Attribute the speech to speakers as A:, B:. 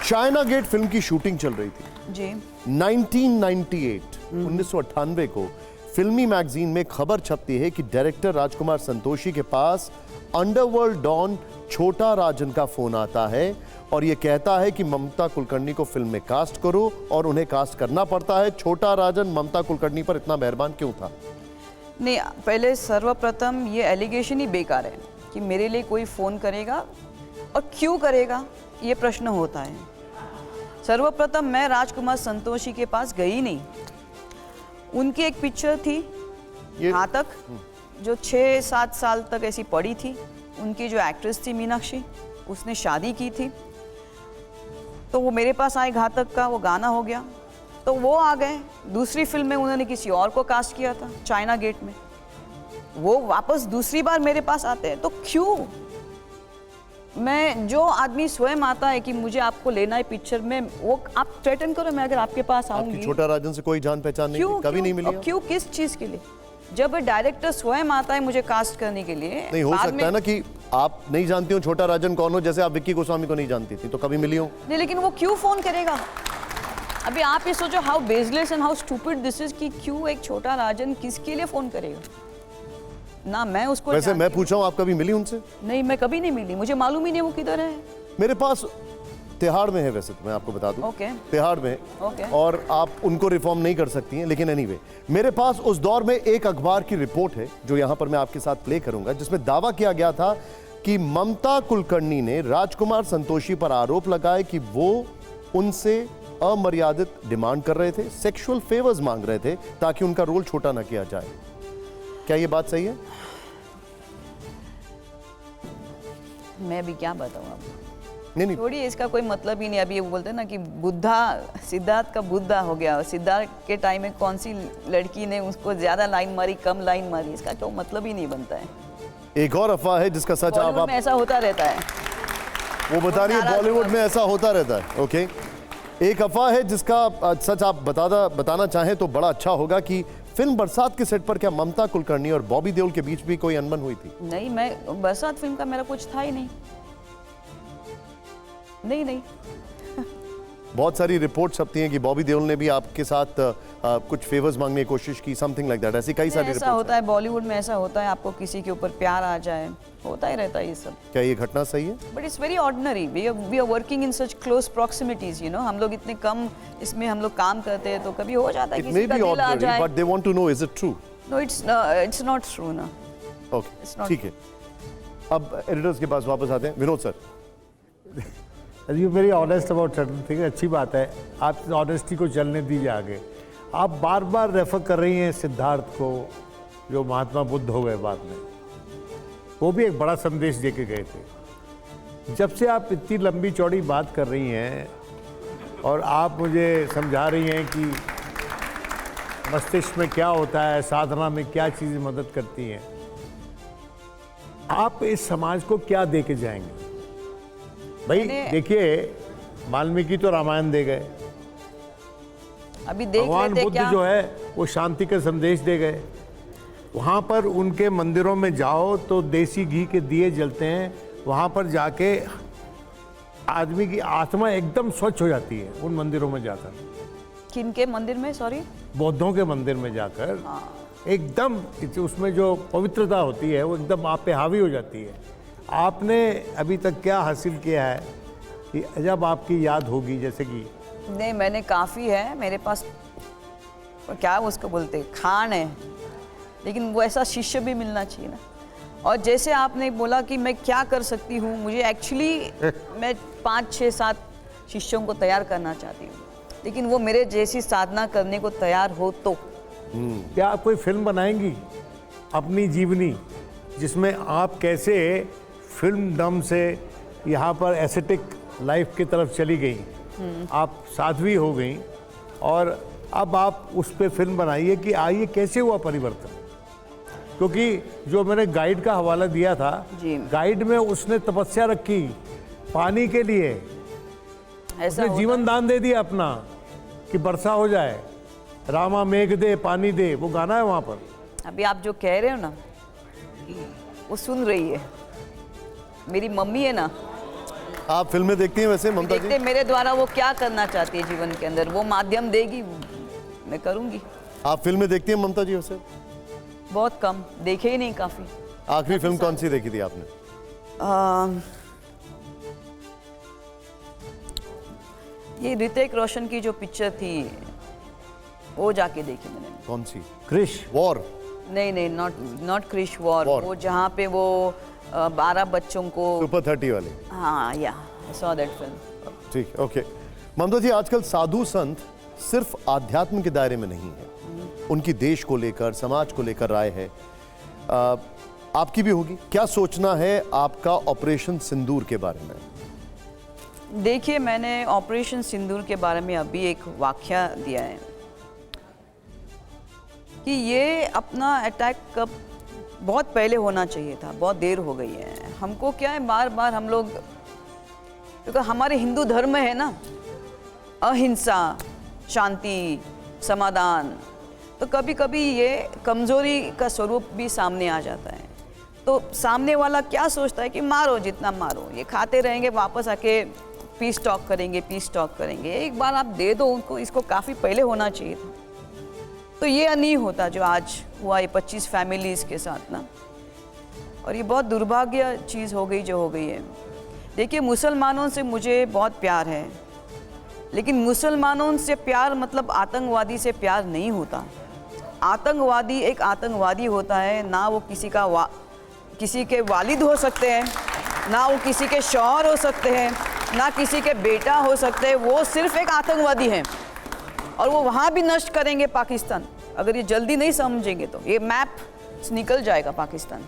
A: China gate film की shooting चल रही थी
B: जी।
A: 1998 को फिल्मी मैगजीन में खबर छपती है कि डायरेक्टर राजकुमार संतोषी के पास अंडरवर्ल्ड डॉन छोटा राजन का फोन आता है और यह कहता है कि ममता कुलकर्णी को फिल्म में कास्ट करो, और उन्हें कास्ट करना पड़ता है। छोटा राजन ममता कुलकर्णी पर इतना मेहरबान क्यों था?
B: नहीं, पहले सर्वप्रथम ये एलिगेशन ही बेकार है कि मेरे लिए कोई फ़ोन करेगा और क्यों करेगा, ये प्रश्न होता है। सर्वप्रथम मैं राजकुमार संतोषी के पास गई नहीं। उनकी एक पिक्चर थी घातक, जो 6-7 साल तक ऐसी पड़ी थी। उनकी जो एक्ट्रेस थी मीनाक्षी, उसने शादी की थी, तो वो मेरे पास आए। घातक का वो गाना हो गया तो वो आ गए। दूसरी फिल्म में उन्होंने किसी और को कास्ट किया था, चाइना गेट में। वो वापस दूसरी बार मेरे पास आते हैं, तो क्यों? मैं, जो आदमी स्वयं आता है कि मुझे आपको लेना है पिक्चर में, वो आप थ्रेटन करो, मैं अगर आपके पास आऊंगी।
A: छोटा राजन से कोई जान पहचान नहीं थी, कभी नहीं मिली?
B: क्यों? किस चीज के लिए? जब डायरेक्टर स्वयं आता है मुझे कास्ट करने के लिए।
A: नहीं हो सकता है ना कि आप नहीं जानती हो छोटा राजन कौन हो, जैसे आप विक्की गोस्वामी को नहीं जानती थी, तो कभी मिली हो?
B: नहीं, लेकिन वो क्यों फोन करेगा? अभी आप ये सोचो how baseless and how stupid this is कि क्यों एक छोटा राजन किसके लिए फोन करेगा? ना मैं उसको,
A: वैसे मैं पूछा हूं, आप कभी मिली उनसे?
B: नहीं, मैं कभी नहीं मिली, मुझे मालूम ही नहीं वो किधर है।
A: मेरे पास तिहाड़ में है, वैसे तो मैं आपको बता दूं। तिहाड़ में और आप उनको रिफॉर्म नहीं कर सकती हैं, लेकिन एनीवे मेरे पास उस दौर में एक अखबार की रिपोर्ट है जो यहां पर मैं आपके साथ प्ले करूंगा, जिसमें दावा किया गया था कि ममता कुलकर्णी ने राजकुमार संतोषी पर आरोप लगाए कि वो उनसे अमर्यादित डिमांड कर रहे थे, सेक्सुअल फेवर्स मांग रहे थे ताकि उनका रोल छोटा ना किया जाए। क्या ये बात सही है?
B: मैं भी क्या बताऊं आपको?
A: नहीं,
B: थोड़ी, इसका कोई मतलब ही नहीं। अभी वो बोलते हैं ना कि बुद्धा, सिद्धार्थ का बुद्धा हो गया। सिद्धार्थ के टाइम में कौन सी लड़की ने उसको ज्यादा लाइन मारी, कम लाइन मारी, इसका तो मतलब ही नहीं बनता है।
A: एक और अफवाह है जिसका सच आप
B: ऐसा होता रहता है,
A: वो बता रही है, बॉलीवुड में ऐसा होता रहता है। ओके, एक अफवाह है जिसका सच आप बताना चाहें तो बड़ा अच्छा होगा कि फिल्म बरसात के सेट पर क्या ममता कुलकर्णी और बॉबी देओल के बीच भी कोई अनबन हुई थी?
B: नहीं, मैं बरसात फिल्म का मेरा कुछ था ही नहीं। नहीं।
A: बहुत सारी रिपोर्ट छपती हैं कि बॉबी देओल ने भी आपके साथ कुछ फेवर्स मांगने की कोशिश की, समथिंग लाइक दैट। ऐसी कई सारी रिपोर्ट्स।
B: ऐसा होता है बॉलीवुड में, ऐसा होता है, आपको किसी के ऊपर प्यार आ जाए, होता ही रहता है ये सब।
A: क्या ये घटना सही है?
B: But it's very ordinary. We are working in such close proximities, you know. हम लोग इतने कम इसमें हम लोग काम करते हैं, तो कभी हो जाता है किसी का दिल आ जाए।
A: But they want to know, is it true?
B: No, it's not true ना।
A: ओके, ठीक है। अब एडिटर्स के पास वापस आते हैं। Vinod sir,
C: you very honest about certain thing, अच्छी बात है। आप ऑनेस्टी को चलने दीजिए आगे। आप बार बार रेफर कर रही हैं सिद्धार्थ को, जो महात्मा बुद्ध हो गए बाद में। वो भी एक बड़ा संदेश दे के गए थे। जब से आप इतनी लंबी चौड़ी बात कर रही हैं और आप मुझे समझा रही हैं कि मस्तिष्क में क्या होता है, साधना में क्या चीज़ें मदद करती हैं, आप इस समाज को क्या दे के जाएंगे? भाई देखिए, वाल्मीकि तो रामायण दे गए,
B: अभी देख
C: भगवान बुद्ध जो है वो शांति का संदेश दे गए। वहाँ पर उनके मंदिरों में जाओ तो देसी घी के दिए जलते हैं। वहाँ पर जाके आदमी की आत्मा एकदम स्वच्छ हो जाती है उन मंदिरों में जाकर।
B: किनके मंदिर में? सॉरी,
C: बौद्धों के मंदिर में जाकर एकदम उसमें जो पवित्रता होती है वो एकदम आप पे हावी हो जाती है। आपने अभी तक क्या हासिल किया है कि जब आपकी याद होगी, जैसे कि?
B: नहीं, मैंने काफ़ी है मेरे पास, क्या उसको बोलते, खान है, लेकिन वो ऐसा शिष्य भी मिलना चाहिए ना। और जैसे आपने बोला कि मैं क्या कर सकती हूँ, मुझे एक्चुअली मैं 5-6-7 शिष्यों को तैयार करना चाहती हूँ, लेकिन वो मेरे जैसी साधना करने को तैयार हो तो।
C: क्या आप कोई फिल्म बनाएंगी अपनी जीवनी, जिसमें आप कैसे फिल्म दम से यहाँ पर एस्थेटिक लाइफ की तरफ चली गई, आप साध्वी हो गई, और अब आप उस पे फिल्म बनाइए कि आइए कैसे हुआ परिवर्तन? क्योंकि जो मैंने गाइड का हवाला दिया था, गाइड में उसने तपस्या रखी पानी के लिए, उसने जीवन दान दे दिया अपना कि वर्षा हो जाए। रामा मेघ दे पानी दे, वो गाना है वहाँ पर।
B: अभी आप जो कह रहे हो ना, वो सुन रही है मेरी मम्मी है ना,
A: आप फिल्में देखती हैं वैसे ममता जी?
B: देखते मेरे द्वारा वो क्या करना चाहती है जीवन के अंदर, वो माध्यम देगी, मैं करूंगी।
A: आप फिल्में देखती हैं ममता जी वैसे?
B: बहुत कम, देखे ही नहीं काफी।
A: आखिरी फिल्म कौन सी देखी थी आपने?
B: ये ऋतिक रोशन की जो पिक्चर थी वो जाके देखी मैंने।
A: कौन सी?
C: क्रिश?
A: वॉर?
B: नहीं, नॉट क्रिश वॉर। वो जहाँ पे वो 12 बच्चों को
A: सुपर 30 वाले?
B: हाँ, या आई सॉ दैट फिल्म।
A: ठीक, ओके। ममता जी, आजकल साधु संत सिर्फ आध्यात्म के दायरे में नहीं है, उनकी देश को लेकर, समाज को लेकर राय है। आपकी भी होगी। क्या सोचना है आपका ऑपरेशन सिंदूर के बारे में?
B: देखिए, मैंने ऑपरेशन सिंदूर के बारे में अभी एक वाक्या दिया है कि ये अपना अटैक कब बहुत पहले होना चाहिए था, बहुत देर हो गई है। हमको क्या है, बार बार हम लोग, क्योंकि हमारे हिंदू धर्म में है ना अहिंसा, शांति, समाधान, तो कभी कभी ये कमज़ोरी का स्वरूप भी सामने आ जाता है। तो सामने वाला क्या सोचता है कि मारो जितना मारो, ये खाते रहेंगे, वापस आके पीस टॉक करेंगे। एक बार आप दे दो उनको, इसको काफ़ी पहले होना चाहिए था। तो ये नहीं होता जो आज हुआ ये 25 फैमिलीज़ के साथ ना, और ये बहुत दुर्भाग्य चीज़ हो गई जो हो गई है। देखिए, मुसलमानों से मुझे बहुत प्यार है, लेकिन मुसलमानों से प्यार मतलब आतंकवादी से प्यार नहीं होता। आतंकवादी एक आतंकवादी होता है, ना वो किसी के वालिद हो सकते हैं, ना वो किसी के शौहर हो सकते हैं, ना किसी के बेटा हो सकते हैं। वो सिर्फ एक आतंकवादी हैं, और वो वहाँ भी नष्ट करेंगे पाकिस्तान। अगर ये जल्दी नहीं समझेंगे तो ये मैप निकल जाएगा पाकिस्तान।